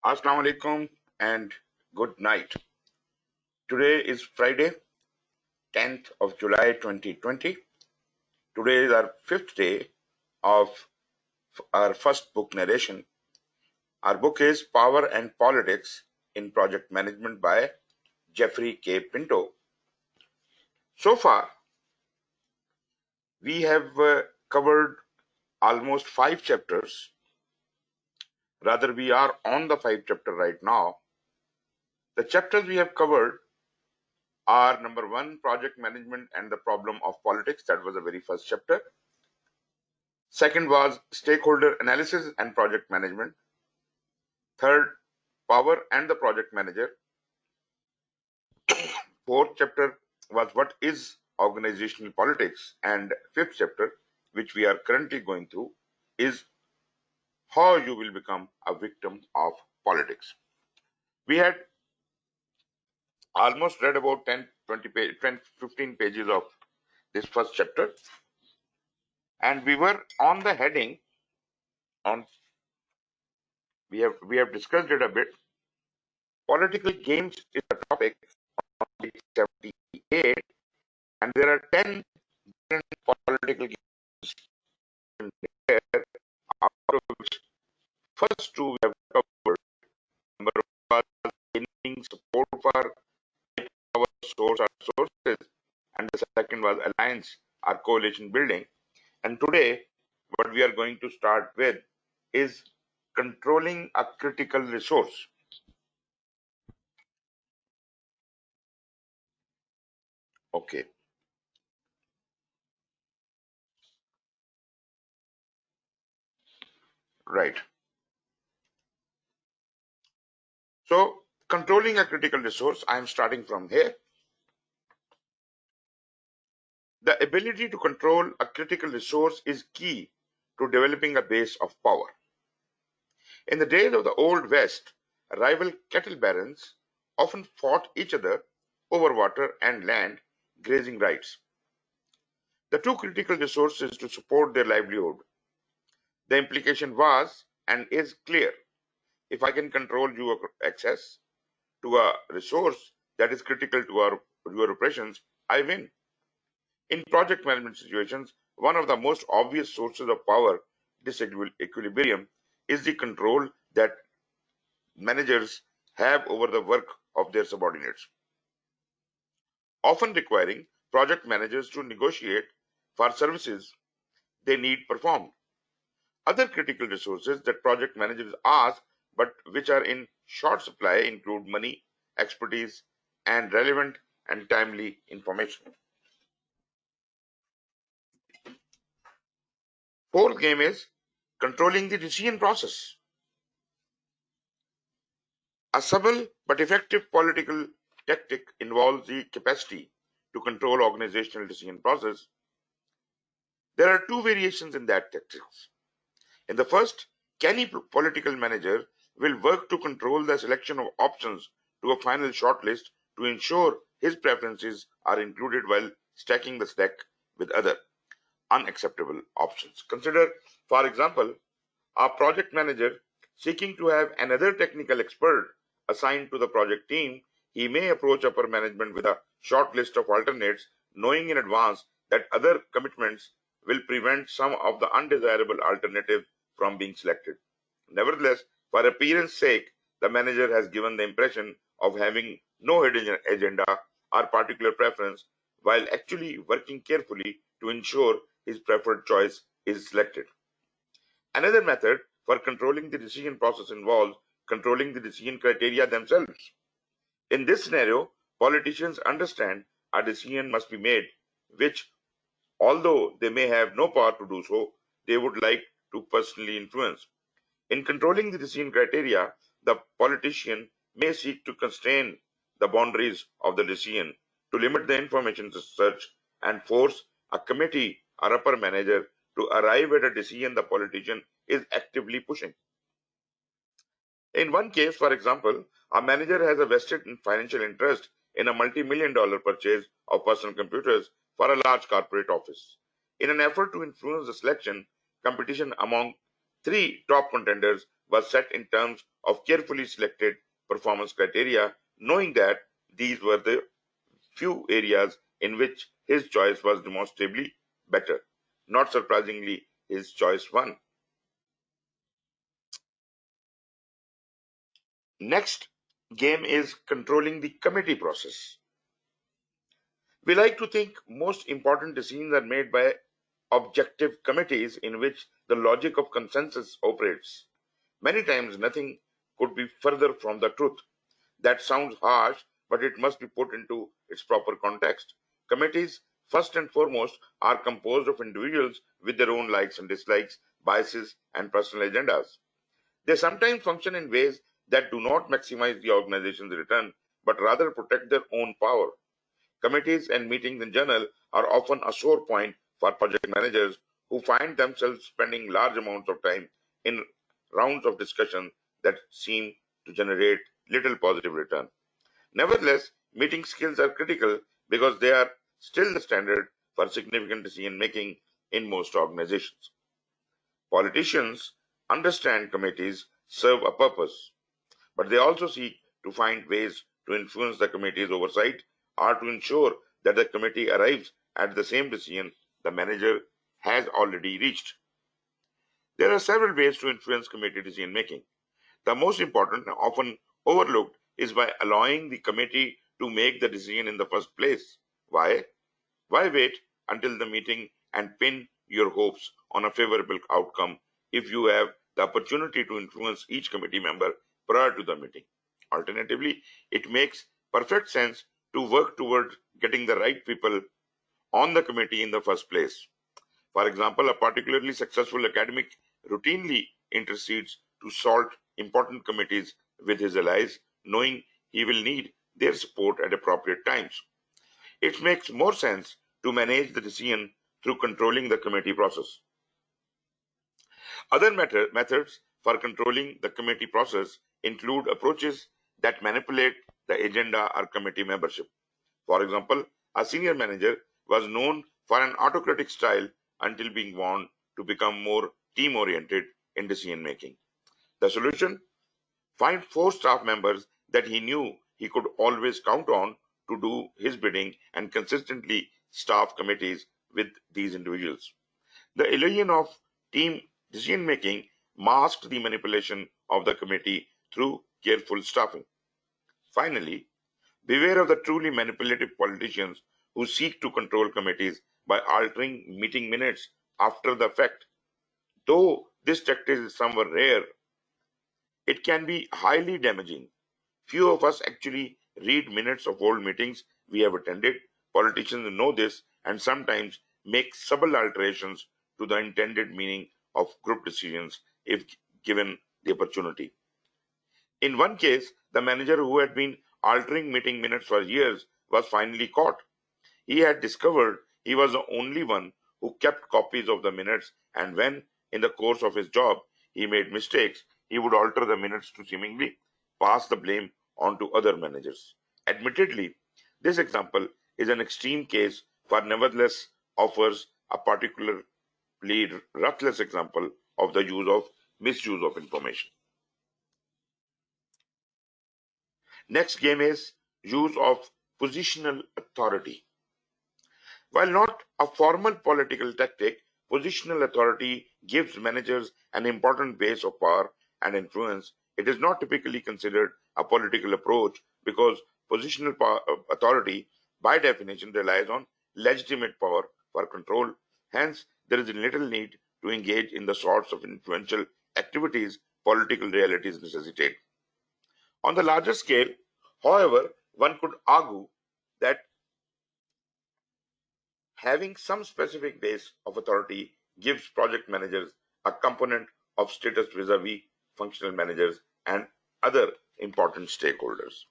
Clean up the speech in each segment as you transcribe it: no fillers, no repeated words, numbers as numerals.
Assalamu alaikum and good night. Today is Friday, 10th of July 2020. Today is our fifth day of our first book narration. Our book is Power and Politics in Project Management by Jeffrey K. Pinto. So far, we have covered almost 5 chapters. Rather, we are on the 5th chapter right now. The chapters we have covered are number 1, project management and the problem of politics. That was the very first chapter. Second was stakeholder analysis and project management. Third, power and the project manager. Fourth chapter was what is organizational politics. And fifth chapter, which we are currently going through, is how you will become a victim of politics. We had almost read about 10, 20 page, 10, 15 pages of this first chapter. And we were on the heading on, we have discussed it a bit. Political games is a topic on page 78, and there are 10 different political games in there, out of which first 2 we have covered. Number 1 was gaining support for our source or sources, and the second was alliance or coalition building. And today, what we are going to start with is controlling a critical resource. Okay. Right. So, controlling a critical resource, I am starting from here. The ability to control a critical resource is key to developing a base of power. In the days of the Old West, rival cattle barons often fought each other over water and land grazing rights, the two critical resources to support their livelihood. The implication was and is clear. If I can control your access to a resource that is critical to your operations, I win. In project management situations, one of the most obvious sources of power disequilibrium is the control that managers have over the work of their subordinates, often requiring project managers to negotiate for services they need performed. Other critical resources that project managers ask but which are in short supply include money, expertise, and relevant and timely information. Fourth game is controlling the decision process. A subtle but effective political tactic involves the capacity to control organizational decision process. There are 2 variations in that tactics. In the first, any political manager will work to control the selection of options to a final shortlist to ensure his preferences are included while stacking the stack with other unacceptable options. Consider, for example, a project manager seeking to have another technical expert assigned to the project team. He may approach upper management with a short list of alternates, knowing in advance that other commitments will prevent some of the undesirable alternatives from being selected. Nevertheless, for appearance sake, the manager has given the impression of having no hidden agenda or particular preference, while actually working carefully to ensure his preferred choice is selected. Another method for controlling the decision process involves controlling the decision criteria themselves. In this scenario, politicians understand a decision must be made, which, although they may have no power to do so, they would like to personally influence. In controlling the decision criteria, the politician may seek to constrain the boundaries of the decision, to limit the information search, and force a committee or upper manager to arrive at a decision the politician is actively pushing. In one case, for example, a manager has a vested financial interest in a multi-million-dollar purchase of personal computers for a large corporate office. In an effort to influence the selection, competition among 3 top contenders, was set in terms of carefully selected performance criteria, knowing that these were the few areas in which his choice was demonstrably better. Not surprisingly, his choice won. Next game is controlling the committee process. We like to think most important decisions are made by objective committees in which the logic of consensus operates. Many times, nothing could be further from the truth. That sounds harsh, but it must be put into its proper context. Committees, first and foremost, are composed of individuals with their own likes and dislikes, biases, and personal agendas. They sometimes function in ways that do not maximize the organization's return, but rather protect their own power. Committees and meetings in general are often a sore point for project managers who find themselves spending large amounts of time in rounds of discussion that seem to generate little positive return. Nevertheless, meeting skills are critical because they are still the standard for significant decision making in most organizations. Politicians understand committees serve a purpose, but they also seek to find ways to influence the committee's oversight or to ensure that the committee arrives at the same decision the manager has already reached. There are several ways to influence committee decision making. The most important, often overlooked, is by allowing the committee to make the decision in the first place. Why? Why wait until the meeting and pin your hopes on a favorable outcome if you have the opportunity to influence each committee member prior to the meeting? Alternatively, it makes perfect sense to work toward getting the right people on the committee in the first place. For example, a particularly successful academic routinely intercedes to salt important committees with his allies, knowing he will need their support at appropriate times. It makes more sense to manage the decision through controlling the committee process. Other methods for controlling the committee process include approaches that manipulate the agenda or committee membership. For example, a senior manager was known for an autocratic style until being warned to become more team oriented in decision making. The solution? Find four staff members that he knew he could always count on to do his bidding and consistently staff committees with these individuals. The illusion of team decision making masked the manipulation of the committee through careful staffing. Finally, beware of the truly manipulative politicians who seek to control committees by altering meeting minutes after the fact. Though this tactic is somewhat rare, it can be highly damaging. Few of us actually read minutes of old meetings we have attended. Politicians know this and sometimes make subtle alterations to the intended meaning of group decisions if given the opportunity. In one case, the manager who had been altering meeting minutes for years was finally caught. He had discovered he was the only one who kept copies of the minutes, and when, in the course of his job, he made mistakes, he would alter the minutes to seemingly pass the blame on to other managers. Admittedly, this example is an extreme case, but nevertheless offers a particularly ruthless example of the misuse of information. Next game is use of positional authority. While not a formal political tactic, positional authority gives managers an important base of power and influence. It is not typically considered a political approach because authority, by definition, relies on legitimate power for control. Hence, there is little need to engage in the sorts of influential activities political realities necessitate. On the larger scale, however, one could argue that having some specific base of authority gives project managers a component of status vis-a-vis functional managers and other important stakeholders.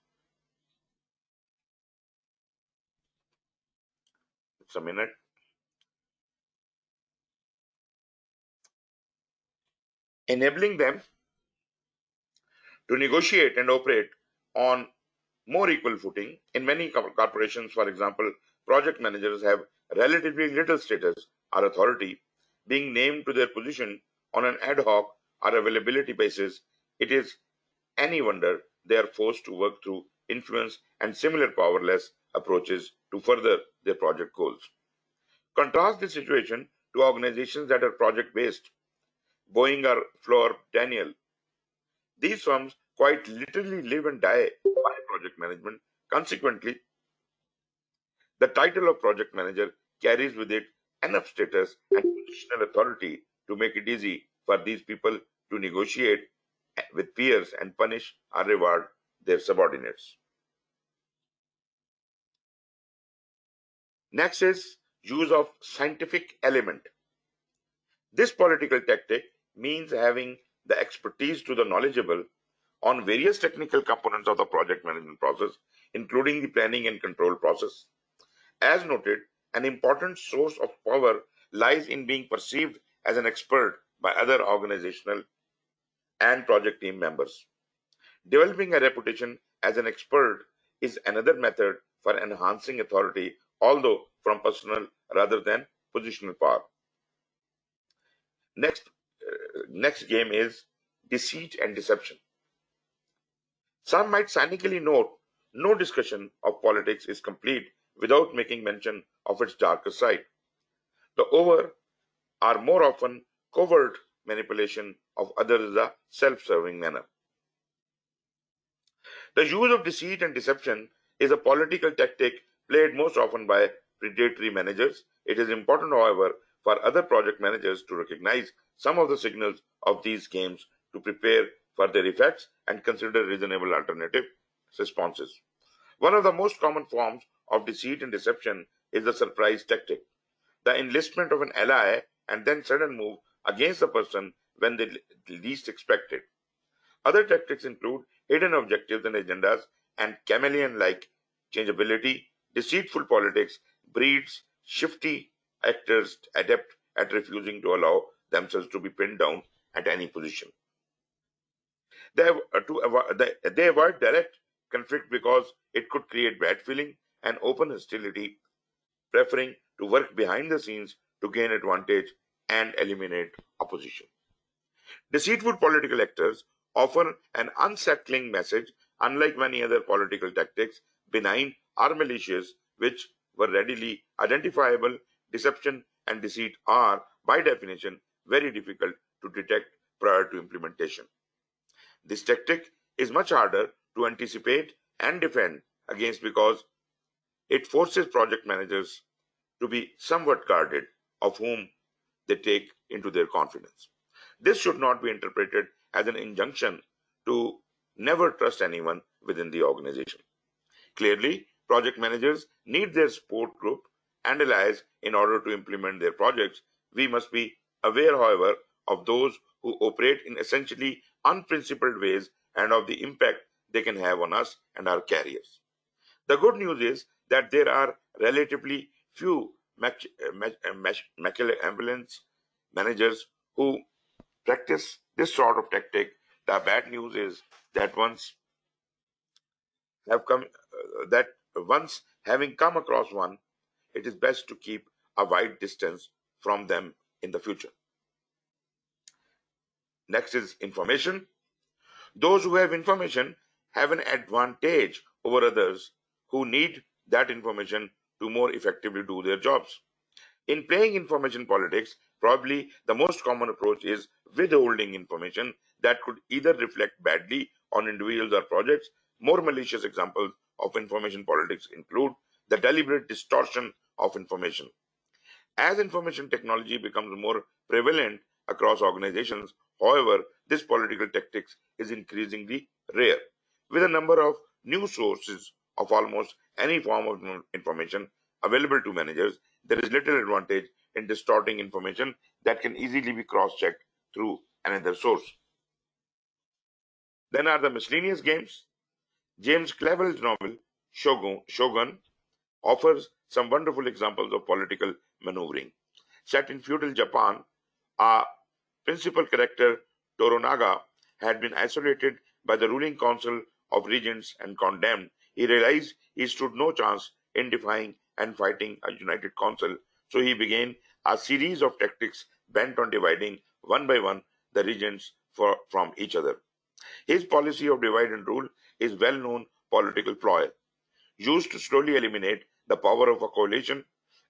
It's a minute. Enabling them to negotiate and operate on more equal footing. In many corporations, for example, project managers have relatively little status or authority, being named to their position on an ad hoc or availability basis, it is any wonder they are forced to work through influence and similar powerless approaches to further their project goals. Contrast this situation to organizations that are project based. Boeing or Floor Daniel. These firms quite literally live and die by project management. Consequently, the title of project manager carries with it enough status and positional authority to make it easy for these people to negotiate with peers and punish or reward their subordinates. Next is use of scientific element. This political tactic means having the expertise to the knowledgeable on various technical components of the project management process, including the planning and control process. As noted, an important source of power lies in being perceived as an expert by other organizational and project team members. Developing a reputation as an expert is another method for enhancing authority, although from personal rather than positional power. Next game is deceit and deception. Some might cynically note no discussion of politics is complete without making mention of its darker side. The over are more often covert manipulation of others in a self-serving manner. The use of deceit and deception is a political tactic played most often by predatory managers. It is important, however, for other project managers to recognize some of the signals of these games to prepare for their effects and consider reasonable alternative responses. One of the most common forms of deceit and deception is the surprise tactic, the enlistment of an ally and then sudden move against the person when they least expect it. Other tactics include hidden objectives and agendas and chameleon-like changeability. Deceitful politics breeds shifty actors adept at refusing to allow themselves to be pinned down at any position. They avoid direct conflict because it could create bad feeling and open hostility, preferring to work behind the scenes to gain advantage and eliminate opposition. Deceitful political actors offer an unsettling message, unlike many other political tactics, benign or malicious, which were readily identifiable. Deception and deceit are, by definition, very difficult to detect prior to implementation. This tactic is much harder to anticipate and defend against because it forces project managers to be somewhat guarded of whom they take into their confidence. This should not be interpreted as an injunction to never trust anyone within the organization. Clearly, project managers need their support group and allies in order to implement their projects. We must be aware, however, of those who operate in essentially unprincipled ways and of the impact they can have on us and our careers. The good news is that there are relatively few ambulance managers who practice this sort of tactic. The bad news is that once having come across one, it is best to keep a wide distance from them in the future. Next is information. Those who have information have an advantage over others who need that information to more effectively do their jobs. In playing information politics, probably the most common approach is withholding information that could either reflect badly on individuals or projects. More malicious examples of information politics include the deliberate distortion of information. As information technology becomes more prevalent across organizations, however, this political tactics is increasingly rare. With a number of new sources of almost any form of information available to managers, there is little advantage in distorting information that can easily be cross-checked through another source. Then are the miscellaneous games. James Clavell's novel Shogun offers some wonderful examples of political maneuvering. Set in feudal Japan, a principal character, Toranaga, had been isolated by the ruling council of regents and condemned. He realized he stood no chance in defying and fighting a united council, so he began a series of tactics bent on dividing one by one the regents from each other. His policy of divide and rule is well-known political ploy, used to slowly eliminate the power of a coalition.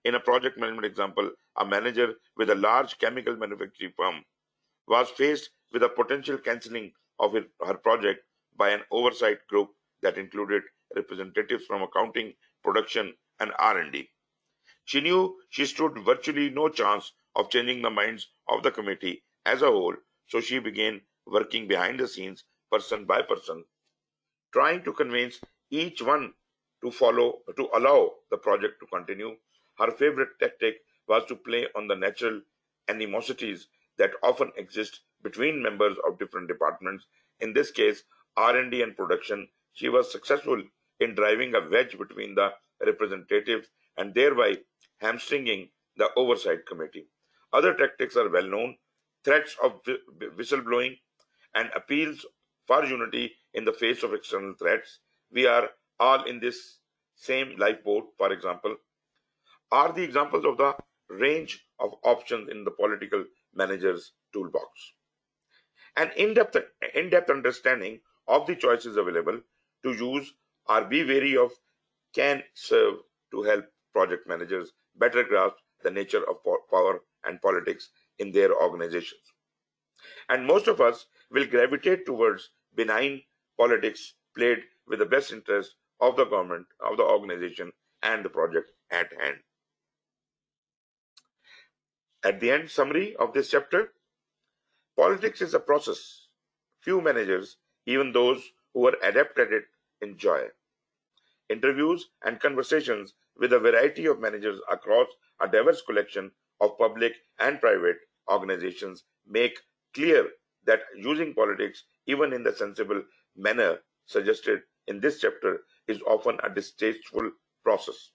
In a project management example, a manager with a large chemical manufacturing firm was faced with a potential cancelling of her project by an oversight group that included representatives from accounting, production, and R&D. She knew she stood virtually no chance of changing the minds of the committee as a whole, so she began working behind the scenes, person by person, trying to convince each one to allow the project to continue. Her favorite tactic was to play on the natural animosities that often exist between members of different departments. In this case, R&D and production. She was successful in driving a wedge between the representatives and thereby hamstringing the oversight committee. Other tactics are well known: threats of whistleblowing and appeals for unity in the face of external threats. We are all in this same lifeboat, for example, are the examples of the range of options in the political manager's toolbox. An in-depth understanding of the choices available to use or be wary of can serve to help project managers better grasp the nature of power and politics in their organizations. And most of us will gravitate towards benign politics played with the best interest of the government, of the organization, and the project at hand. At the end summary of this chapter, politics is a process. Few managers, even those who are adept at it, enjoy. Interviews and conversations with a variety of managers across a diverse collection of public and private organizations make clear that using politics, even in the sensible manner suggested in this chapter, is often a distasteful process.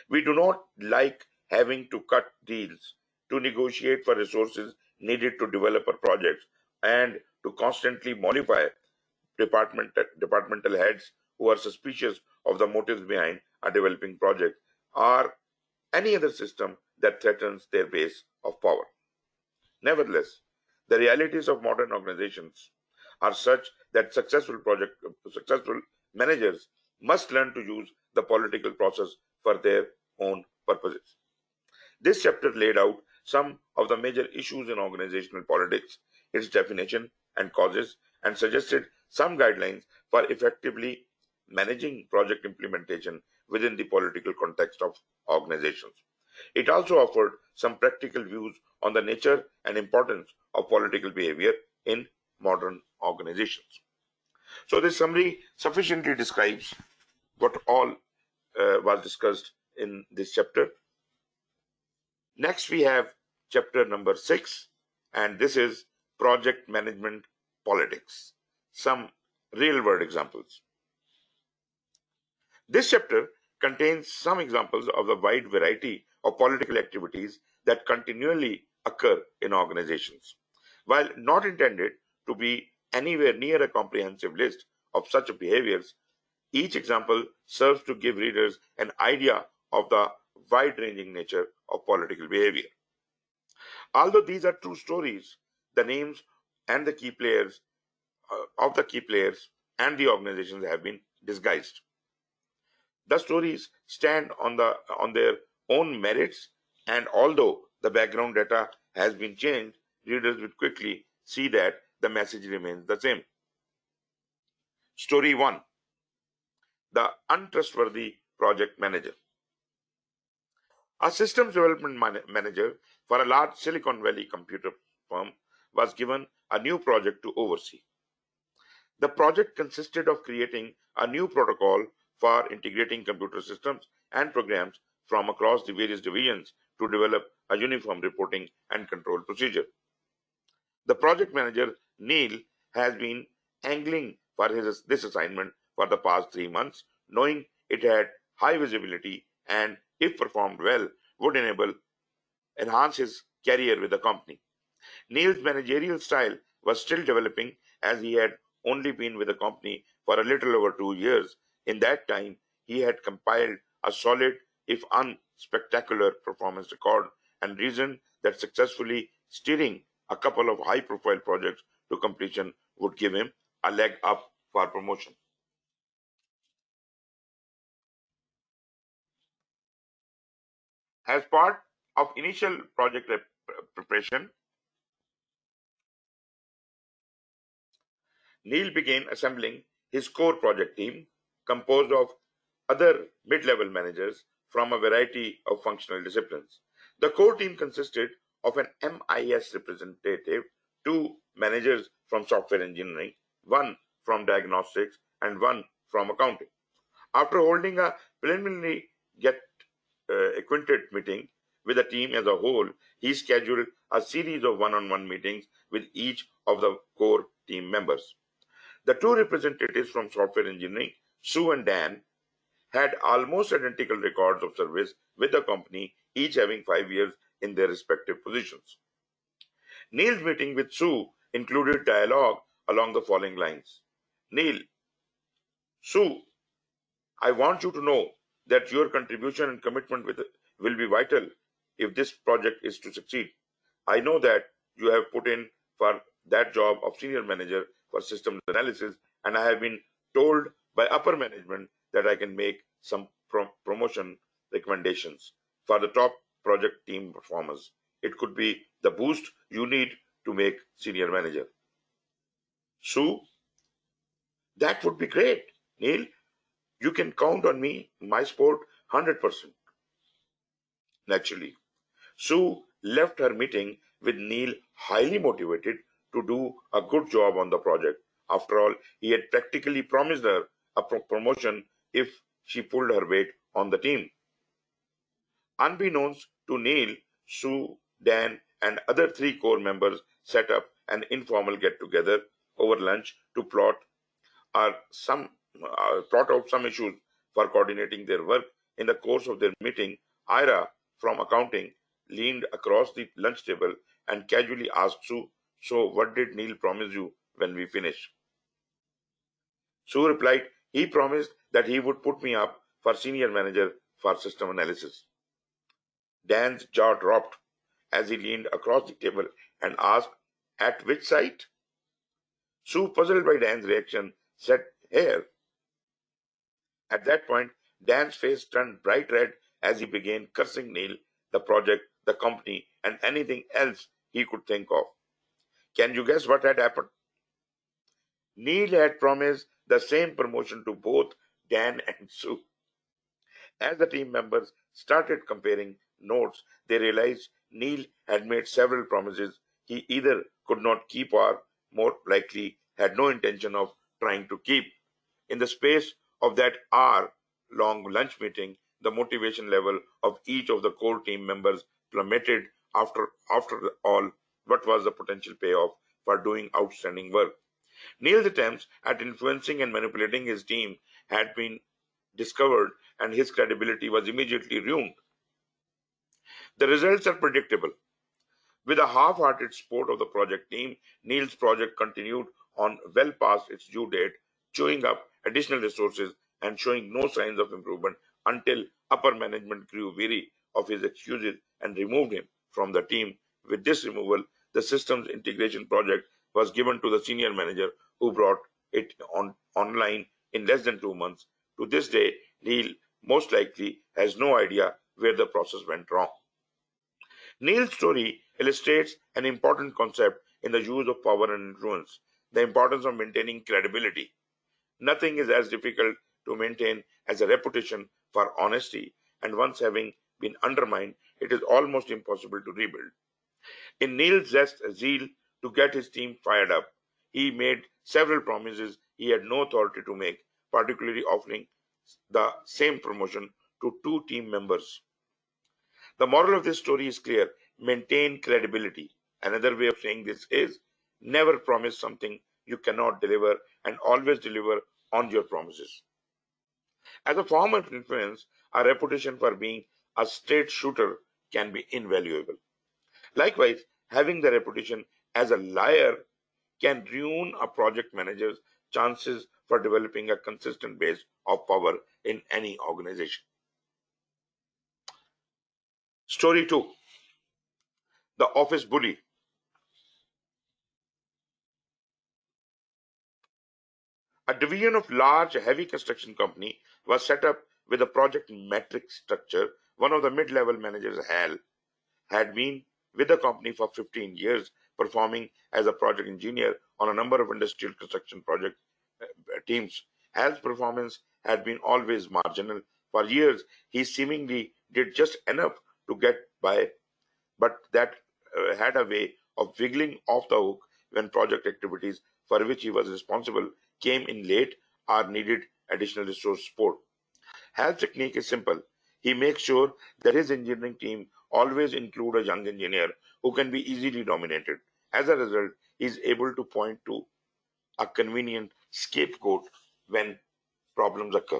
We do not like having to cut deals, to negotiate for resources needed to develop a project, and to constantly mollify departmental heads who are suspicious of the motives behind a developing project or any other system that threatens their base of power. Nevertheless, the realities of modern organizations are such that successful managers must learn to use the political process for their own purposes. This chapter laid out some of the major issues in organizational politics, its definition and causes, and suggested some guidelines for effectively managing project implementation within the political context of organizations. It also offered some practical views on the nature and importance of political behavior in modern organizations. So this summary sufficiently describes what all was discussed in this chapter. Next, we have chapter number 6, and this is project management politics. Some real world examples. This chapter contains some examples of the wide variety of political activities that continually occur in organizations. While not intended to be anywhere near a comprehensive list of such behaviors, each example serves to give readers an idea of the wide-ranging nature of political behavior. Although these are true stories, the names and the key players of the key players and the organizations have been disguised. The stories stand on their own merits, and although the background data has been changed, readers will quickly see that the message remains the same. Story 1: The untrustworthy project manager. A systems development manager for a large Silicon Valley computer firm was given a new project to oversee. The project consisted of creating a new protocol for integrating computer systems and programs from across the various divisions to develop a uniform reporting and control procedure. The project manager, Neil, has been angling for this assignment for the past 3 months, knowing it had high visibility and, if performed well, would enhance his career with the company. Neil's managerial style was still developing, as he had only been with the company for a little over 2 years. In that time, he had compiled a solid, if unspectacular, performance record and reasoned that successfully steering a couple of high-profile projects to completion would give him a leg up for promotion. As part of initial project preparation, Neil began assembling his core project team, composed of other mid-level managers from a variety of functional disciplines. The core team consisted of an MIS representative, two managers from software engineering, one from diagnostics, and one from accounting. After holding a preliminary get acquainted meeting with the team as a whole, he scheduled a series of one-on-one meetings with each of the core team members. The two representatives from software engineering, Sue and Dan, had almost identical records of service with the company, each having 5 years in their respective positions. Neil's meeting with Sue included dialogue along the following lines. Neil, Sue, I want you to know that your contribution and commitment will be vital if this project is to succeed. I know that you have put in for that job of senior manager for systems analysis, and I have been told by upper management that I can make some promotion recommendations for the top project team performers. It could be the boost you need to make senior manager. Sue, that would be great. Neil, you can count on me, my sport, 100%. Naturally, Sue left her meeting with Neil highly motivated to do a good job on the project. After all, he had practically promised her a promotion if she pulled her weight on the team. Unbeknownst to Neil, Sue, Dan, and other three core members set up an informal get together over lunch to plot out some issues for coordinating their work. In the course of their meeting, Ira from accounting leaned across the lunch table and casually asked Sue, "So, what did Neil promise you when we finish?" Sue replied, "He promised that he would put me up for senior manager for system analysis." Dan's jaw dropped as he leaned across the table and asked, "At which site?" Sue, puzzled by Dan's reaction, said, "Here." At that point, Dan's face turned bright red as he began cursing Neil, the project, the company, and anything else he could think of. Can you guess what had happened? Neil had promised the same promotion to both Dan and Sue. As the team members started comparing notes, they realized Neil had made several promises he either could not keep or, more likely, had no intention of trying to keep. In the space of that hour-long lunch meeting, the motivation level of each of the core team members plummeted. After all, what was the potential payoff for doing outstanding work? Neil's attempts at influencing and manipulating his team had been discovered, and his credibility was immediately ruined. The results are predictable. With a half-hearted support of the project team, Neil's project continued on well past its due date, chewing up additional resources and showing no signs of improvement until upper management grew weary of his excuses and removed him from the team. With this removal, the systems integration project was given to the senior manager, who brought it online in less than 2 months. To this day, Neil most likely has no idea where the process went wrong. Neil's story illustrates an important concept in the use of power and influence: the importance of maintaining credibility. Nothing is as difficult to maintain as a reputation for honesty, and once having been undermined, it is almost impossible to rebuild. In Neil's zeal to get his team fired up, he made several promises he had no authority to make, particularly offering the same promotion to two team members. The moral of this story is clear: maintain credibility. Another way of saying this is never promise something you cannot deliver, and always deliver on your promises. As a form of influence, a reputation for being a straight shooter can be invaluable. Likewise, having the reputation as a liar can ruin a project manager's chances for developing a consistent base of power in any organization. Story 2: The Office Bully. A division of large heavy construction company was set up with a project metric structure. One of the mid-level managers, Hal, had been with the company for 15 years, performing as a project engineer on a number of industrial construction project teams. Hal's performance had been always marginal. For years, he seemingly did just enough to get by, but that had a way of wiggling off the hook when project activities for which he was responsible came in late or needed additional resource support. Hal's technique is simple. He makes sure that his engineering team always include a young engineer who can be easily dominated. As a result, he is able to point to a convenient scapegoat when problems occur.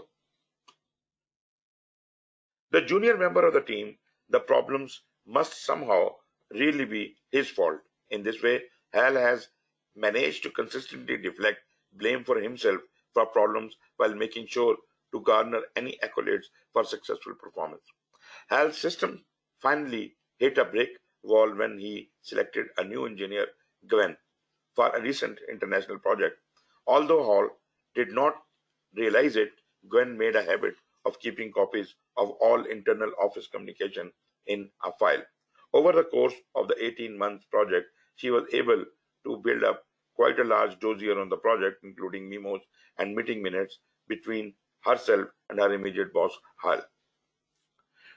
The junior member of the team, the problems must somehow really be his fault. In this way, Hal has managed to consistently deflect blame for himself for problems while making sure to garner any accolades for successful performance. Hal's system finally hit a brick wall when he selected a new engineer, Gwen, for a recent international project. Although Hall did not realize it, Gwen made a habit of keeping copies of all internal office communication in a file. Over the course of the 18-month project, she was able to build up quite a large dossier on the project, including memos and meeting minutes between herself and her immediate boss, Hal.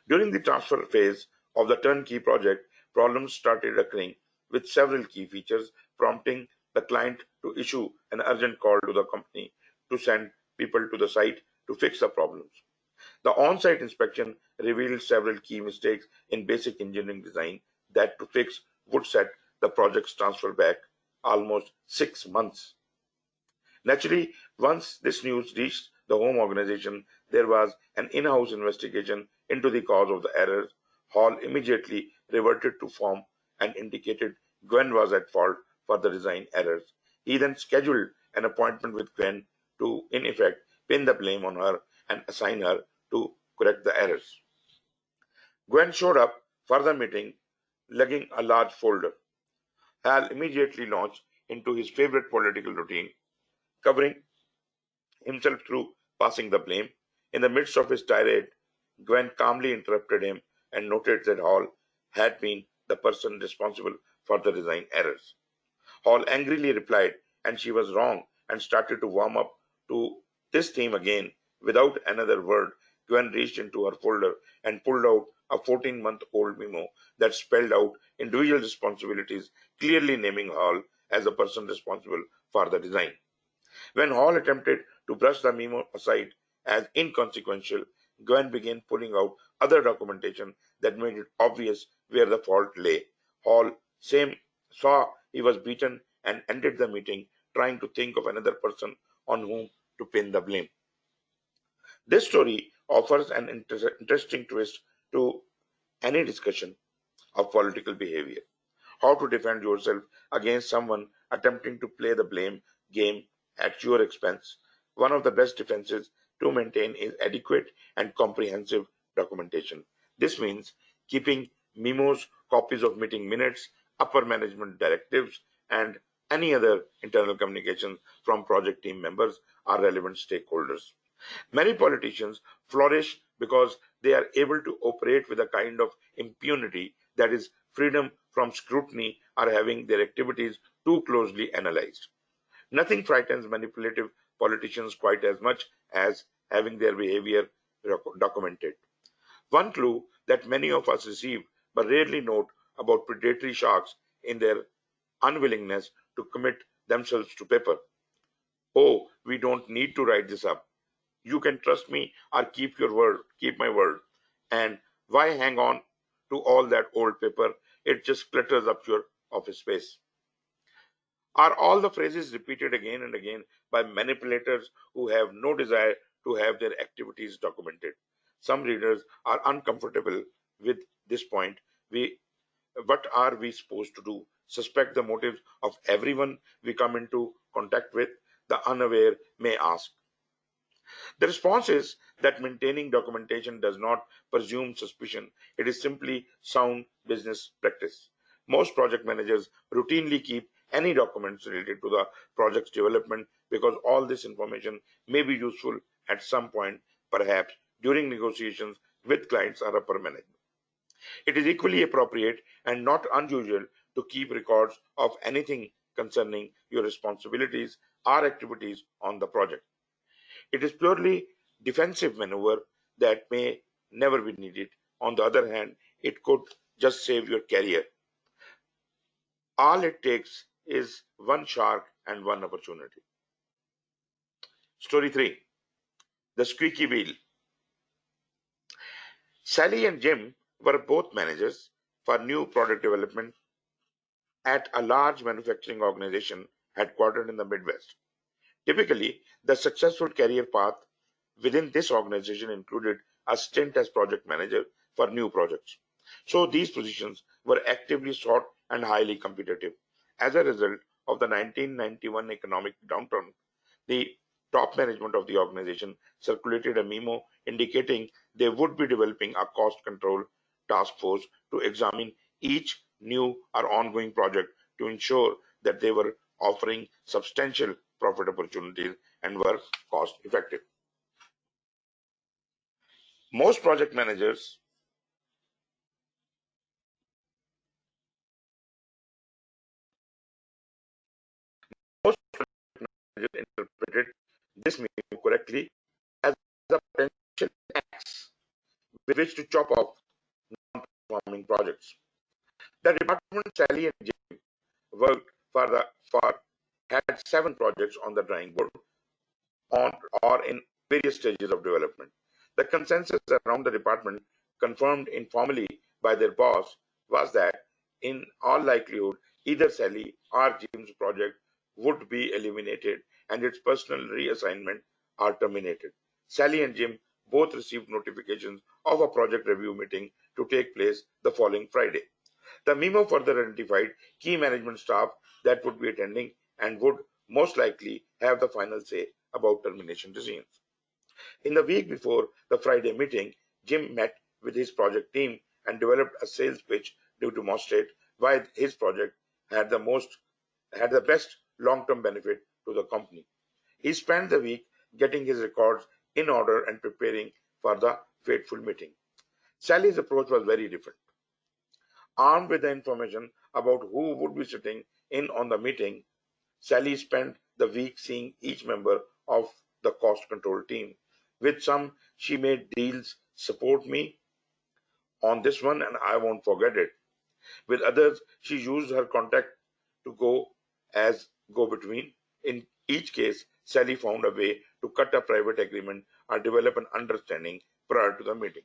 During the transfer phase of the turnkey project, problems started occurring with several key features, prompting the client to issue an urgent call to the company to send people to the site to fix the problems. The on-site inspection revealed several key mistakes in basic engineering design that to fix would set the project's transfer back almost 6 months. Naturally, once this news reached the home organization, there was an in-house investigation into the cause of the errors. Hall immediately reverted to form and indicated Gwen was at fault for the design errors. He then scheduled an appointment with Gwen to, in effect, pin the blame on her and assign her to correct the errors. Gwen showed up for the meeting lugging a large folder. Hal immediately launched into his favorite political routine, covering himself through passing the blame. In the midst of his tirade, Gwen calmly interrupted him and noted that Hall had been the person responsible for the design errors. Hall angrily replied, and she was wrong, and started to warm up to this theme again. Without another word, Gwen reached into her folder and pulled out a 14-month-old memo that spelled out individual responsibilities, clearly naming Hall as the person responsible for the design. When Hall attempted to brush the memo aside as inconsequential, Gwen began pulling out other documentation that made it obvious where the fault lay. Hall saw he was beaten and ended the meeting trying to think of another person on whom to pin the blame. This story offers an interesting twist to any discussion of political behavior. How to defend yourself against someone attempting to play the blame game at your expense. One of the best defenses to maintain is adequate and comprehensive documentation. This means keeping memos, copies of meeting minutes, upper management directives, and any other internal communications from project team members or relevant stakeholders. Many politicians flourish because they are able to operate with a kind of impunity, that is, freedom from scrutiny or having their activities too closely analyzed. Nothing frightens manipulative politicians quite as much as having their behavior documented. One clue that many of us receive but rarely note about predatory sharks in their unwillingness to commit themselves to paper. Oh, we don't need to write this up. You can trust me or keep your word, keep my word. And why hang on to all that old paper? It just clutters up your office space. Are all the phrases repeated again and again by manipulators who have no desire to have their activities documented? Some readers are uncomfortable with this point. What are we supposed to do? Suspect the motives of everyone we come into contact with? The unaware may ask. The response is that maintaining documentation does not presume suspicion. It is simply sound business practice. Most project managers routinely keep any documents related to the project's development, because all this information may be useful at some point, perhaps during negotiations with clients or upper management. It is equally appropriate and not unusual to keep records of anything concerning your responsibilities or activities on the project. It is purely defensive maneuver that may never be needed. On the other hand, it could just save your career. All it takes is one shark and one opportunity. Story 3. The Squeaky Wheel. Sally and Jim were both managers for new product development at a large manufacturing organization headquartered in the Midwest. Typically, the successful career path within this organization included a stint as project manager for new projects. So these positions were actively sought and highly competitive. As a result of the 1991 economic downturn, the top management of the organization circulated a memo indicating they would be developing a cost control task force to examine each new or ongoing project to ensure that they were offering substantial profit opportunities and were cost effective. Most project managers interpreted this memo correctly as a potential axe with which to chop off non-performing projects. The department Sally and Jim worked for had 7 projects on the drawing board on or in various stages of development. The consensus around the department, confirmed informally by their boss, was that in all likelihood either Sally or Jim's project would be eliminated and its personal reassignment are terminated. Sally and Jim both received notifications of a project review meeting to take place the following Friday. The memo further identified key management staff that would be attending and would most likely have the final say about termination decisions. In the week before the Friday meeting, Jim met with his project team and developed a sales pitch to demonstrate why his project had the best long-term benefit to the company. He spent the week getting his records in order and preparing for the fateful meeting. Sally's approach was very different. Armed with the information about who would be sitting in on the meeting, Sally spent the week seeing each member of the cost control team. With some, she made deals, support me on this one and I won't forget it. With others, she used her contact to go as go-between. In each case, Sally found a way to cut a private agreement or develop an understanding prior to the meeting.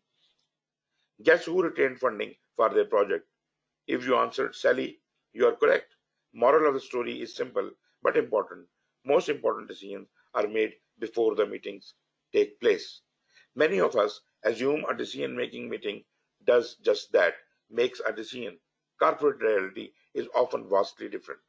Guess who retained funding for their project? If you answered Sally, you are correct. Moral of the story is simple but important. Most important decisions are made before the meetings take place. Many of us assume a decision-making meeting does just that, makes a decision. Corporate reality is often vastly different.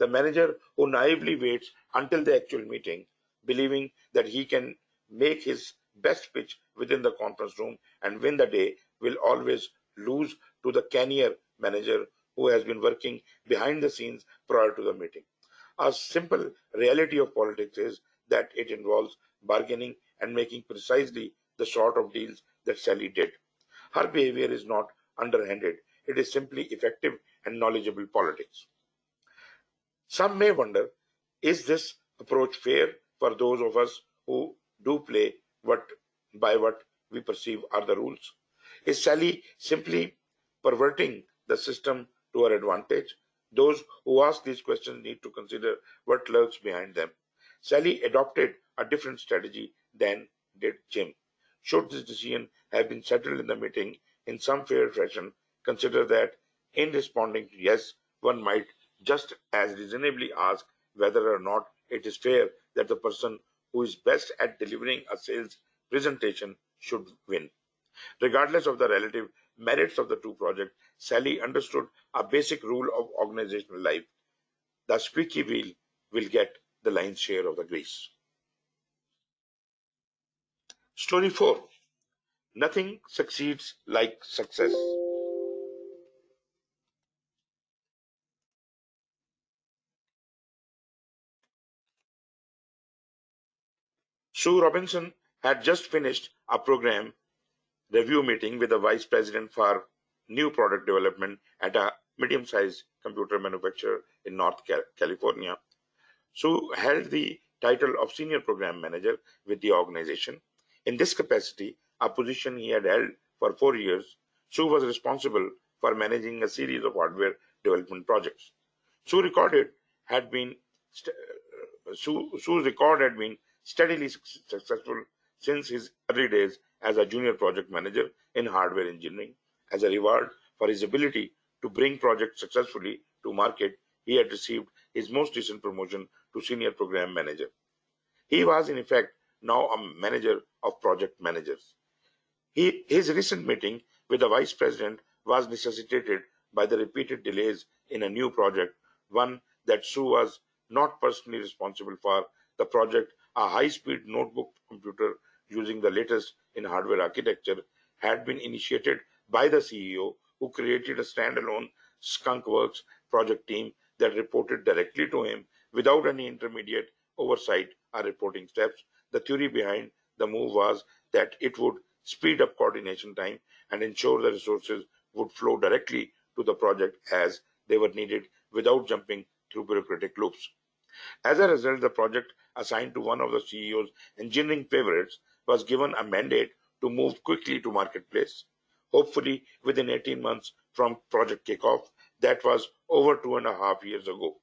The manager who naively waits until the actual meeting, believing that he can make his best pitch within the conference room and win the day, will always lose to the cannier manager who has been working behind the scenes prior to the meeting. A simple reality of politics is that it involves bargaining and making precisely the sort of deals that Sally did. Her behavior is not underhanded, it is simply effective and knowledgeable politics. Some may wonder, is this approach fair for those of us who do play by what we perceive are the rules? Is Sally simply perverting the system to her advantage? Those who ask these questions need to consider what lurks behind them. Sally adopted a different strategy than did Jim. Should this decision have been settled in the meeting in some fair fashion, consider that in responding to yes, one might just as reasonably ask whether or not it is fair that the person who is best at delivering a sales presentation should win. Regardless of the relative merits of the two projects, Sally understood a basic rule of organizational life. The squeaky wheel will get the lion's share of the grease. Story 4. Nothing succeeds like success. Sue Robinson had just finished a program review meeting with the vice president for new product development at a medium-sized computer manufacturer in California. Sue held the title of senior program manager with the organization. In this capacity, a position he had held for 4 years, Sue was responsible for managing a series of hardware development projects. Sue recorded had been st- Sue's record had been steadily successful since his early days as a junior project manager in hardware engineering. As a reward for his ability to bring projects successfully to market, he had received his most recent promotion to senior program manager. He was, in effect, now a manager of project managers. His recent meeting with the vice president was necessitated by the repeated delays in a new project, one that Sue was not personally responsible for. The project, a high-speed notebook computer using the latest in hardware architecture, had been initiated by the CEO, who created a standalone skunkworks project team that reported directly to him without any intermediate oversight or reporting steps. The theory behind the move was that it would speed up coordination time and ensure the resources would flow directly to the project as they were needed without jumping through bureaucratic loops. As a result, the project assigned to one of the CEO's engineering favorites was given a mandate to move quickly to marketplace, hopefully within 18 months from project kickoff. That was over 2.5 years ago.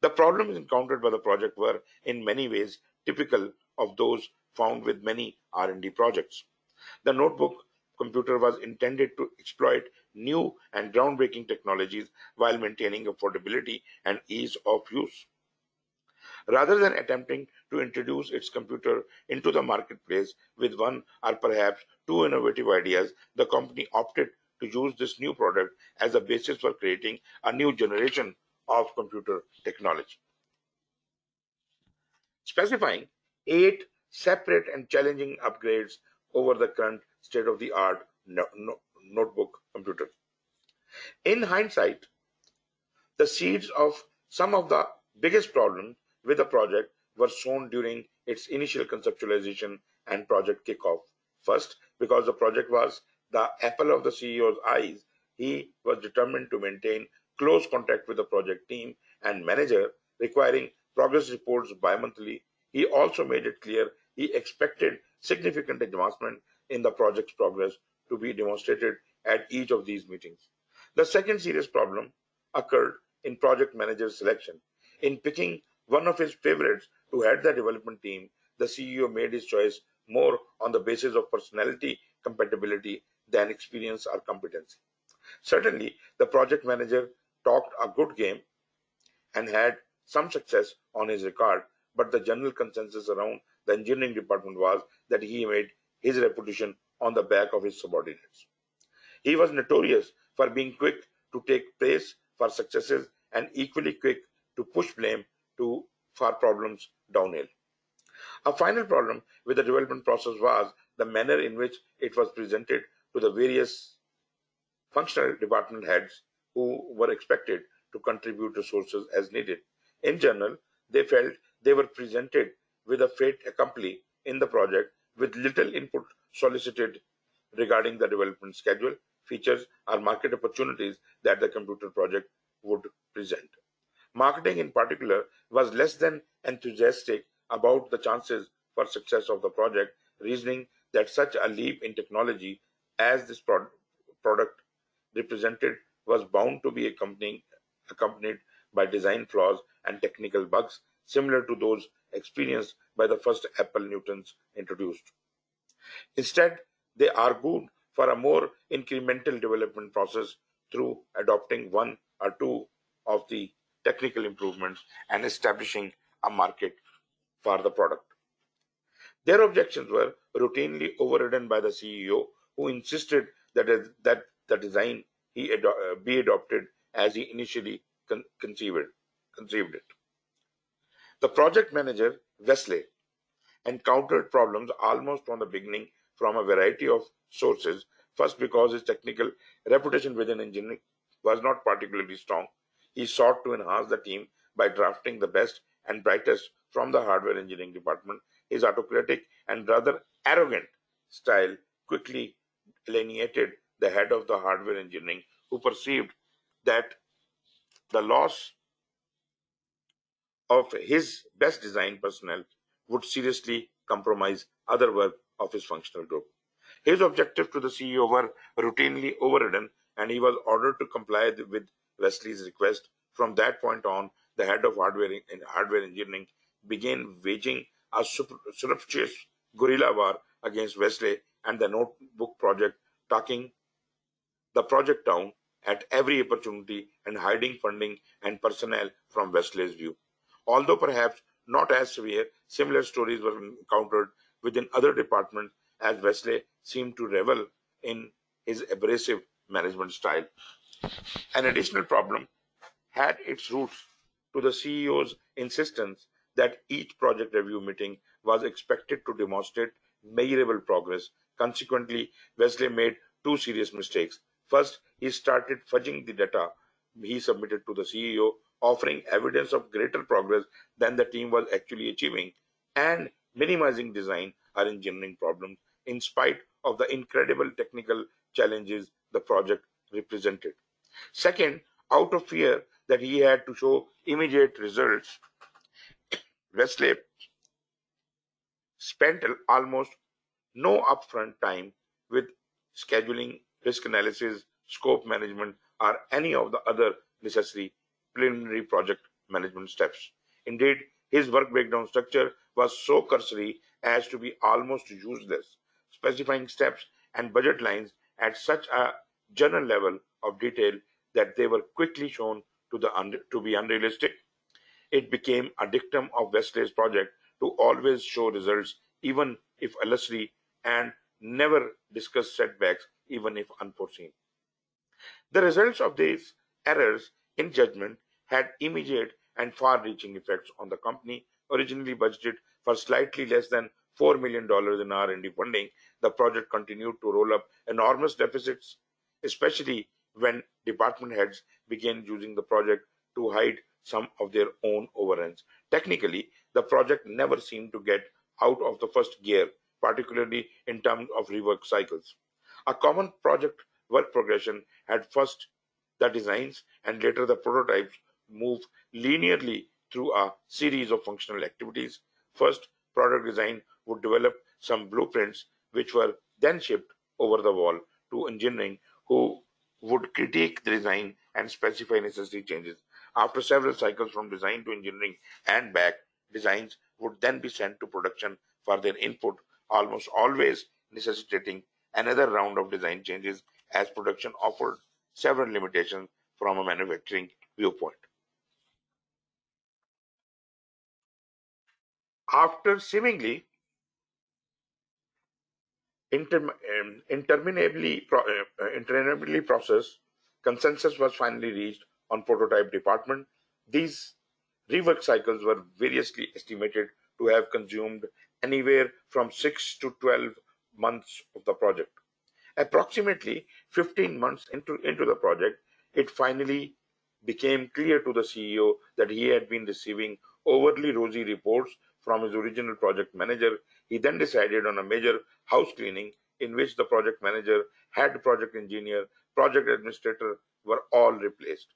The problems encountered by the project were in many ways typical of those found with many R&D projects. The notebook computer was intended to exploit new and groundbreaking technologies while maintaining affordability and ease of use. Rather than attempting to introduce its computer into the marketplace with one or perhaps two innovative ideas, the company opted to use this new product as a basis for creating a new generation of computer technology. Specifying 8 separate and challenging upgrades over the current state of the art notebook computer. In hindsight, the seeds of some of the biggest problems with the project were sown during its initial conceptualization and project kickoff. First, because the project was the apple of the CEO's eyes, he was determined to maintain close contact with the project team and manager, requiring progress reports bi-monthly. He also made it clear he expected significant advancement in the project's progress to be demonstrated at each of these meetings. The second serious problem occurred in project manager selection. In picking one of his favorites to head the development team, the CEO made his choice more on the basis of personality compatibility than experience or competency. Certainly, the project manager talked a good game and had some success on his record, but the general consensus around the engineering department was that he made his reputation on the back of his subordinates. He was notorious for being quick to take praise for successes and equally quick to push blame for problems downhill. A final problem with the development process was the manner in which it was presented to the various functional department heads who were expected to contribute resources as needed. In general, they felt they were presented with a fait accompli in the project with little input solicited regarding the development schedule, features, or market opportunities that the computer project would present. Marketing, in particular, was less than enthusiastic about the chances for success of the project, reasoning that such a leap in technology as this product represented was bound to be accompanied by design flaws and technical bugs similar to those experienced by the first Apple Newtons introduced. Instead, they argued for a more incremental development process through adopting one or two of the technical improvements and establishing a market for the product. Their objections were routinely overridden by the CEO, who insisted that the design be adopted as he initially conceived it. The project manager, Wesley, encountered problems almost from the beginning from a variety of sources. First, because his technical reputation within engineering was not particularly strong, he sought to enhance the team by drafting the best and brightest from the hardware engineering department. His autocratic and rather arrogant style quickly alienated the head of the hardware engineering, who perceived that the loss of his best design personnel would seriously compromise other work of his functional group. His objectives to the CEO were routinely overridden, and he was ordered to comply with Wesley's request. From that point on, the head of hardware engineering began waging a surreptitious guerrilla war against Wesley and the notebook project, talking the project down at every opportunity and hiding funding and personnel from Wesley's view. Although perhaps not as severe, similar stories were encountered within other departments as Wesley seemed to revel in his abrasive management style. An additional problem had its roots to the CEO's insistence that each project review meeting was expected to demonstrate measurable progress. Consequently, Wesley made two serious mistakes. First, he started fudging the data he submitted to the CEO, offering evidence of greater progress than the team was actually achieving, and minimizing design or engineering problems in spite of the incredible technical challenges the project represented. Second, out of fear that he had to show immediate results, Wesley spent almost no upfront time with scheduling, risk analysis, scope management, or any of the other necessary preliminary project management steps. Indeed, his work breakdown structure was so cursory as to be almost useless, specifying steps and budget lines at such a general level of detail that they were quickly shown to be unrealistic. It became a dictum of Wesley's project to always show results, even if illusory, and never discuss setbacks, even if unforeseen. The results of these errors in judgment had immediate and far reaching effects on the company. Originally budgeted for slightly less than $4 million in R&D funding, the project continued to roll up enormous deficits, especially when department heads began using the project to hide some of their own overruns. Technically, the project never seemed to get out of the first gear, particularly in terms of rework cycles. A common project work progression had first the designs and later the prototypes move linearly through a series of functional activities. First, product design would develop some blueprints which were then shipped over the wall to engineering, who would critique the design and specify necessary changes. After several cycles from design to engineering and back, designs would then be sent to production for their input, almost always necessitating another round of design changes as production offered several limitations from a manufacturing viewpoint. After seemingly interminably processed, consensus was finally reached on prototype department. These rework cycles were variously estimated to have consumed anywhere from 6 to 12 months of the project. Approximately 15 months into the project, it finally became clear to the CEO that he had been receiving overly rosy reports from his original project manager. He then decided on a major house cleaning in which the project manager, head project engineer, project administrator were all replaced.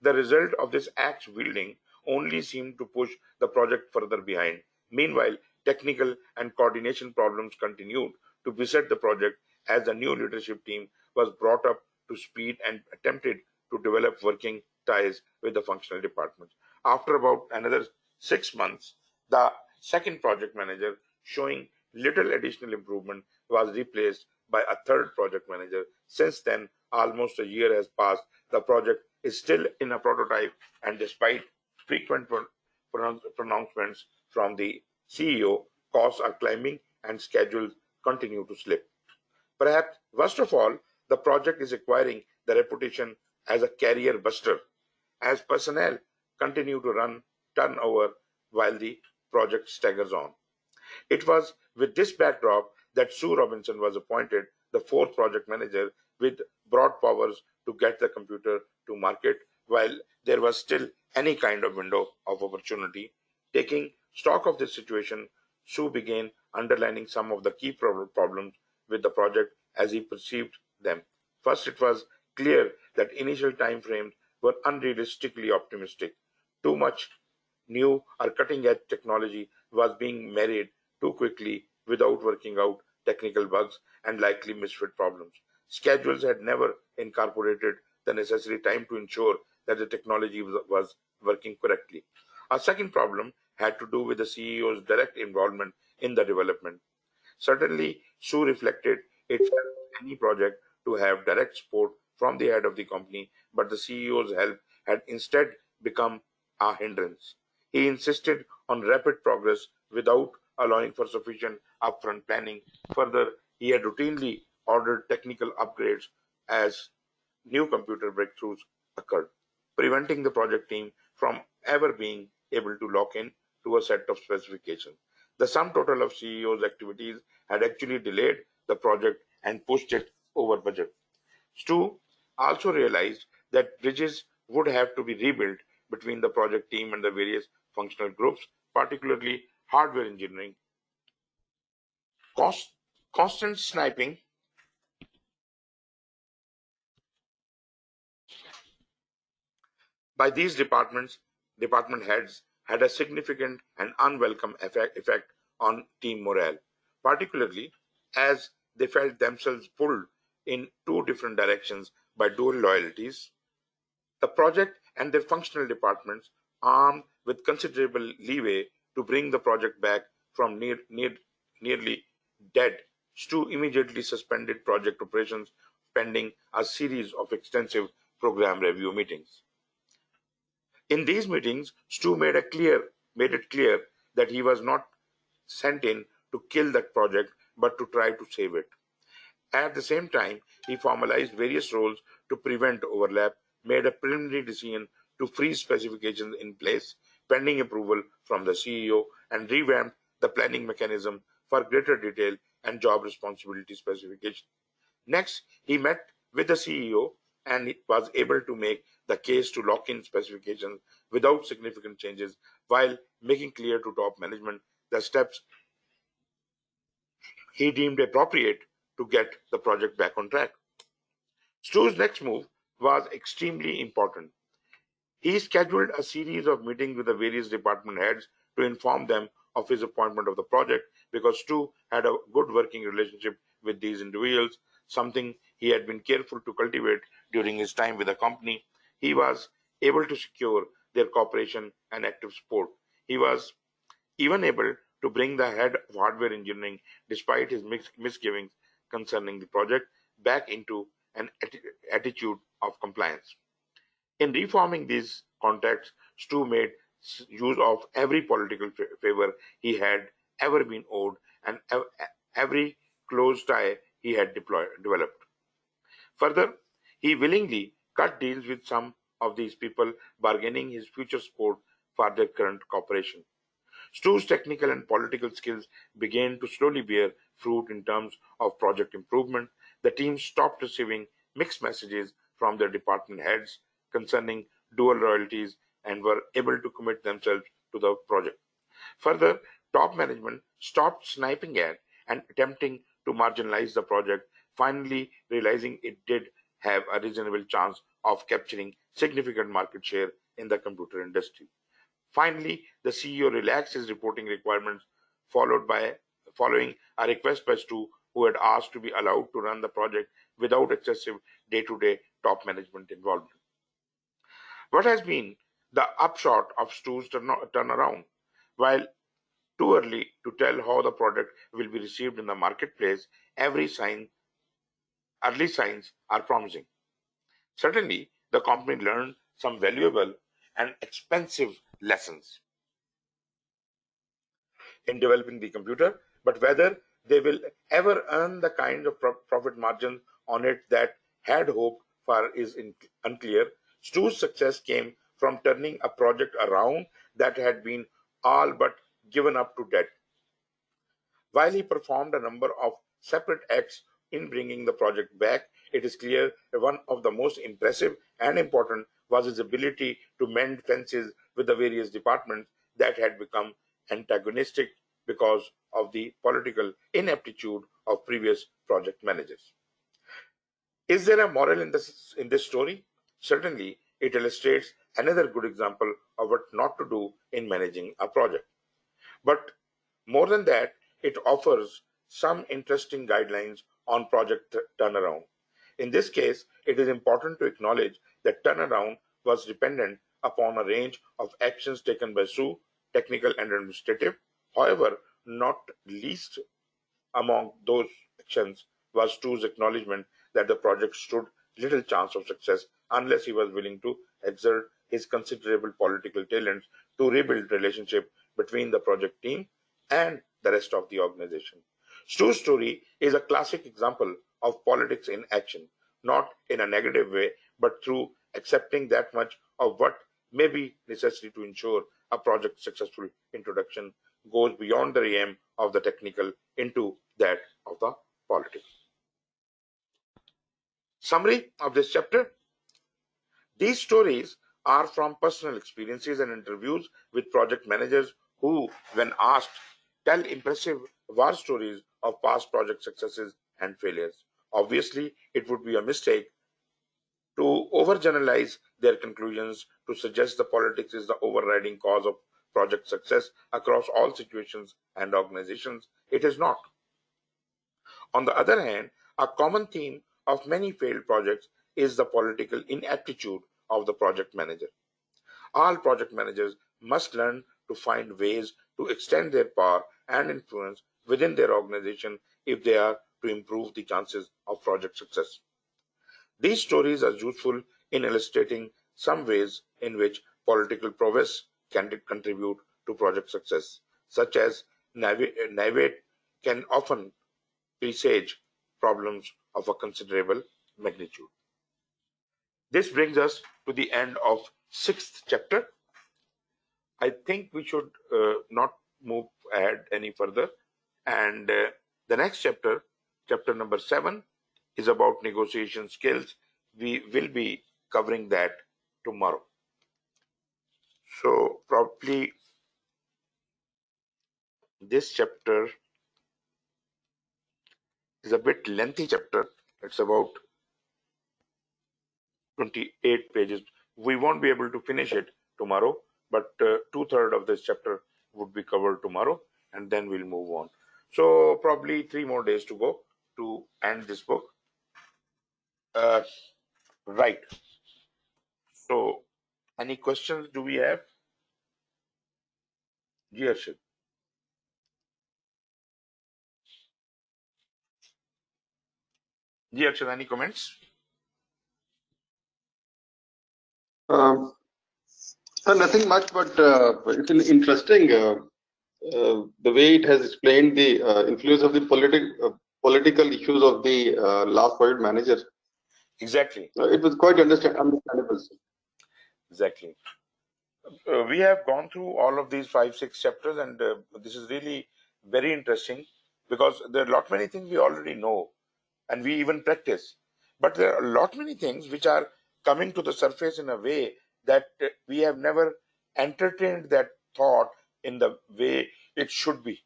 The result of this axe wielding only seemed to push the project further behind. Meanwhile, technical and coordination problems continued to beset the project as the new leadership team was brought up to speed and attempted to develop working ties with the functional departments. After about another 6 months, the second project manager, showing little additional improvement, was replaced by a third project manager. Since then, almost a year has passed. The project is still in a prototype, and despite frequent pronouncements from the CEO, costs are climbing and schedules continue to slip. Perhaps worst of all, the project is acquiring the reputation as a career buster as personnel continue to run turnover while the project staggers on. It was with this backdrop that Sue Robinson was appointed the fourth project manager with broad powers to get the computer to market while there was still any kind of window of opportunity. Taking stock of this situation, Stu began underlining some of the key problems with the project as he perceived them. First, it was clear that initial timeframes were unrealistically optimistic. Too much new or cutting edge technology was being married too quickly without working out technical bugs and likely misfit problems. Schedules had never incorporated the necessary time to ensure that the technology was working correctly. A second problem had to do with the CEO's direct involvement in the development. Certainly, Sue reflected it felt any project to have direct support from the head of the company, but the CEO's help had instead become a hindrance. He insisted on rapid progress without allowing for sufficient upfront planning. Further, he had routinely ordered technical upgrades as new computer breakthroughs occurred, preventing the project team from ever being able to lock in to a set of specifications. The sum total of CEO's activities had actually delayed the project and pushed it over budget. Stu also realized that bridges would have to be rebuilt between the project team and the various functional groups, particularly hardware engineering. Cost, constant sniping by these department heads had a significant and unwelcome effect on team morale, particularly as they felt themselves pulled in two different directions by dual loyalties. The project and their functional departments, armed with considerable leeway to bring the project back from nearly dead, Stu immediately suspended project operations pending a series of extensive program review meetings. In these meetings, Stu made it clear that he was not sent in to kill that project, but to try to save it. At the same time, he formalized various roles to prevent overlap, made a preliminary decision to freeze specifications in place pending approval from the CEO, and revamped the planning mechanism for greater detail and job responsibility specification. Next, he met with the CEO and was able to make the case to lock in specifications without significant changes while making clear to top management the steps he deemed appropriate to get the project back on track. Stu's next move was extremely important. He scheduled a series of meetings with the various department heads to inform them of his appointment of the project because Stu had a good working relationship with these individuals, something he had been careful to cultivate during his time with the company. He was able to secure their cooperation and active support. He was even able to bring the head of hardware engineering, despite his misgivings concerning the project, back into an attitude of compliance. In reforming these contacts, Stu made use of every political favor he had ever been owed and every close tie he had developed. Further, he willingly cut deals with some of these people, bargaining his future support for their current cooperation. Stu's technical and political skills began to slowly bear fruit in terms of project improvement. The team stopped receiving mixed messages from their department heads concerning dual royalties and were able to commit themselves to the project. Further, top management stopped sniping at and attempting to marginalize the project, finally realizing it did have a reasonable chance of capturing significant market share in the computer industry. Finally, the CEO relaxed his reporting requirements, following a request by Stu, who had asked to be allowed to run the project without excessive day-to-day top management involvement. What has been the upshot of Stu's turnaround? While too early to tell how the product will be received in the marketplace, early signs are promising. Certainly, the company learned some valuable and expensive lessons in developing the computer, but whether they will ever earn the kind of profit margin on it that had hoped for is unclear. Stu's success came from turning a project around that had been all but given up to death. While he performed a number of separate acts in bringing the project back, it is clear that one of the most impressive and important was his ability to mend fences with the various departments that had become antagonistic because of the political ineptitude of previous project managers. Is there a moral in this story? Certainly, it illustrates another good example of what not to do in managing a project. But more than that, it offers some interesting guidelines on project turnaround. In this case, it is important to acknowledge that turnaround was dependent upon a range of actions taken by Sue, technical and administrative. However, not least among those actions was Stu's acknowledgement that the project stood little chance of success unless he was willing to exert his considerable political talents to rebuild relationship between the project team and the rest of the organization. Stu's story is a classic example of politics in action, not in a negative way, but through accepting that much of what may be necessary to ensure a project's successful introduction goes beyond the realm of the technical into that of the politics. Summary of this chapter. These stories are from personal experiences and interviews with project managers who, when asked, tell impressive war stories of past project successes and failures. Obviously, it would be a mistake to overgeneralize their conclusions to suggest the politics is the overriding cause of project success across all situations and organizations. It is not. On the other hand, a common theme of many failed projects is the political inaptitude of the project manager. All project managers must learn to find ways to extend their power and influence within their organization if they are to improve the chances of project success. These stories are useful in illustrating some ways in which political prowess can contribute to project success, such as navigate can often presage problems of a considerable magnitude. This brings us to the end of 6th chapter. I think we should not move ahead any further. And the next chapter, chapter number 7, is about negotiation skills. We will be covering that tomorrow. So probably this chapter is a bit lengthy chapter. It's about 28 pages. We won't be able to finish it tomorrow, but 2/3 of this chapter would be covered tomorrow, and then we'll move on. So probably 3 more days to go to end this book. Right. So any questions do we have? Ji Arshad. Ji Arshad, any comments? Nothing much, but it's interesting the way it has explained the influence of the political issues of the last project manager. Exactly. It was quite understandable. Exactly. We have gone through all of these 5-6 chapters, and this is really very interesting because there are a lot many things we already know and we even practice, but there are a lot many things which are coming to the surface in a way that we have never entertained that thought in the way it should be.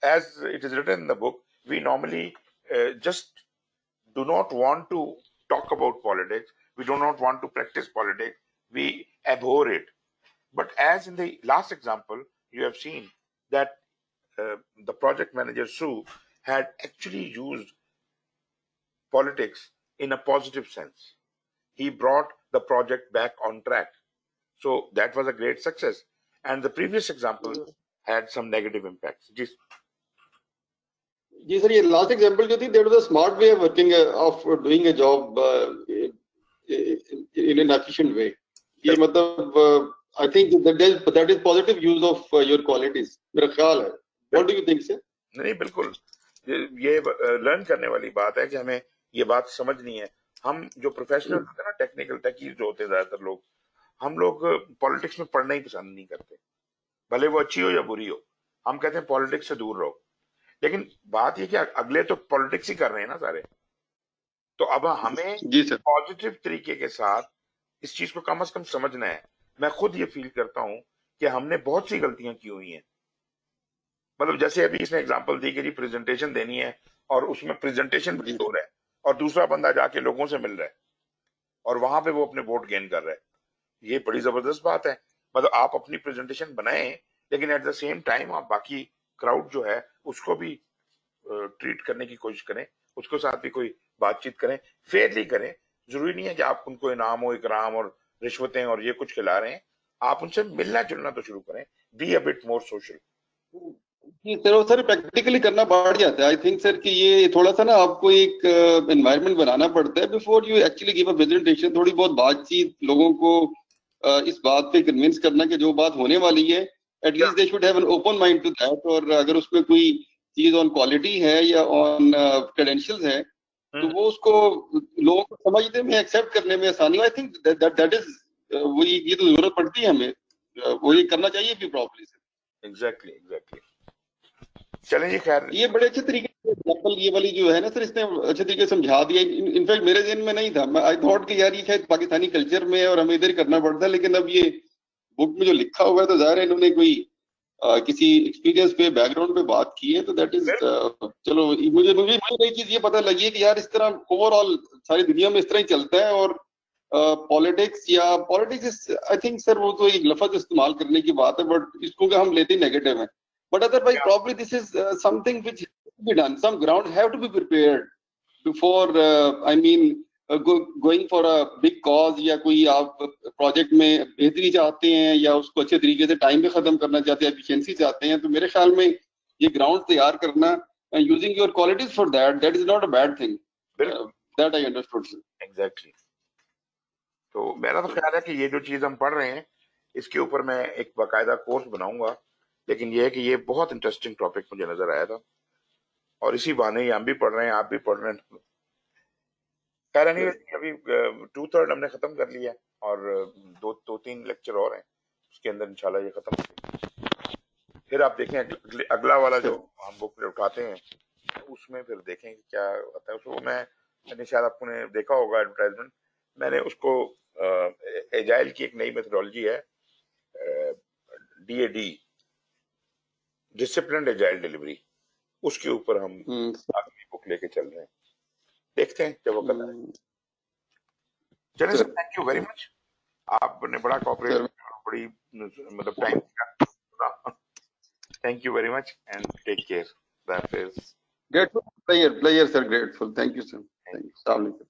As it is written in the book, we normally just do not want to talk about politics. We do not want to practice politics. We abhor it. But as in the last example, you have seen that the project manager Sue had actually used politics in a positive sense. He brought the project back on track. So that was a great success. And the previous example had some negative impacts. Just ji sir, ये last example जो थी, that was a smart way of working of doing a job in an efficient way. ये मतलब I think that is positive use of your qualities. मेरा ख्याल है. What do you think, sir? नहीं, बिल्कुल ये लर्न करने वाली बात है कि हमें ये बात समझनी है. हम जो प्रोफेशनल होते हैं ना, टेक्निकल टेकीज जो होते हैं, ज्यादातर लोग, हम लोग पॉलिटिक्स में पढ़ना ही पसंद नहीं करते, भले वो अच्छी हो या बुरी हो. हम कहते हैं पॉलिटिक्स से दूर रहो. लेकिन बात ये कि अगले तो पॉलिटिक्स ही कर रहे हैं ना सारे. तो अब हमें पॉजिटिव तरीके के साथ इस चीज को कम से कम समझना है. मैं खुद ये फील करता हूं کہ ہم نے بہت سی غلطیاں کی ہوئی ہیں. مطلب جیسے ابھی اس نے اگزامپل دی کہ جی پریزنٹیشن دینی ہے اور اس میں پریزنٹیشن بڑی ہو رہا ہے اور دوسرا بندہ جا کے لوگوں سے مل رہا ہے اور وہاں پہ وہ اپنے ووٹ گین کر رہا ہے. یہ بڑی زبردست بات ہے. مطلب آپ اپنی پریزنٹیشن بنائیں لیکن ایٹ دا سیم ٹائم آپ باقی کراؤڈ جو ہے اس کو بھی ٹریٹ کرنے کی کوشش کریں, اس کو ساتھ بھی کوئی بات چیت کریں, فیئرلی کریں. ضروری نہیں ہے کہ آپ ان کو انعام و اکرام اور رشوتیں اور یہ کچھ کھلا رہے ہیں. آپ ان سے ملنا جلنا تو شروع کریں. Be a bit more social. Sir practically کرنا پڑ جاتا ہے. آئی تھنک سر کہ یہ تھوڑا سا نا آپ کو ایک انوائرمنٹ بنانا پڑتا ہے before you actually give a presentation. تھوڑی بہت بات چیت, لوگوں کو اس بات پہ کنونس کرنا کہ جو بات ہونے والی ہے at least they should have an open mind to that. اور اگر اس میں کوئی چیز آن کوالٹی ہے یا آن کریڈینشیلز ہے تو وہ اس کو لوگوں کو سمجھنے میں ایکسیپٹ کرنے میں آسانی. آئی تھنک دیٹ از وہی, یہ تو ضرورت پڑتی ہے ہمیں, وہ یہ کرنا چاہیے بھی پراپرلی. ایگزیکٹلی. چلیں جی خیر. یہ بڑے اچھے طریقے سے ایگزامپل یہ والی جو ہے نا سر, اس نے اچھے طریقے سے سمجھا دیا. انفیکٹ میرے ذہن میں نہیں تھا. آئی تھاٹ کہ یار یہ شاید پاکستانی کلچر میں اور ہمیں ادھر کرنا پڑتا ہے, لیکن اب یہ بک میں جو لکھا ہوا ہے تو ظاہر ہے انہوں نے کوئی کسی ایکسپیرینس پہ بیک گراؤنڈ پہ بات کی ہے. تو دیٹ از چلو مجھے نئی چیز یہ پتہ لگی ہے کہ یار اس طرح اوور آل ساری دنیا میں اس طرح ہی چلتا ہے. اور پالیٹکس یا پالیٹکس آئی تھنک سر وہ تو ایک لفظ استعمال کرنے کی بات ہے, بٹ اس کو کہ ہم لیتے نیگیٹو ہیں. But otherwise, probably this is something which has to be done. Some ground have to be prepared before, going for a big cause یا کوئی آپ پروجیکٹ میں بہتری چاہتے ہیں یا اس کو اچھے طریقے سے ٹائم پہ ختم کرنا چاہتے ہیں, ایفیشینسی چاہتے ہیں, تو میرے خیال میں یہ گراؤنڈ تیار کرنا using your qualities for that is not a bad thing. That I understood, sir. Exactly. تو میرا تو خیال ہے کہ یہ جو چیز ہم پڑھ رہے ہیں اس کے اوپر میں ایک باقاعدہ کورس بناؤں گا. لیکن یہ ہے کہ یہ بہت انٹرسٹنگ ٹاپک مجھے نظر آیا تھا اور اسی بہانے ہی ہم بھی پڑھ رہے ہیں, آپ بھی پڑھ رہے ہیں. خیر نہیں, ابھی 2/3 ہم نے ختم کر لیا اور دو تین لیکچر اور ہیں, اس کے اندر انشاءاللہ یہ ختم کریں. پھر آپ دیکھیں اگلا والا جو ہم بک اٹھاتے ہیں اس میں پھر دیکھیں کیا ہوتا ہے. اس کو میں نے شاید آپ کو نے دیکھا ہوگا ایڈورٹائزمنٹ, میں نے اس کو ایجائل کی ایک نئی میتھڈالوجی ہے DAD, ڈسپلنڈ ایجائل ڈیلیوری, اس کے اوپر ہم اگلی بک لے کے چل رہے ہیں. دیکھتے ہیں جب وقت آئے. چلیں سر, تھینک یو ویری مچ. آپ نے بڑا کوآپریٹ, بڑی مطلب ٹائم دیا. Thank you very much and take care. That is Grateful, player, sir, grateful. Thank you, sir. Thank you.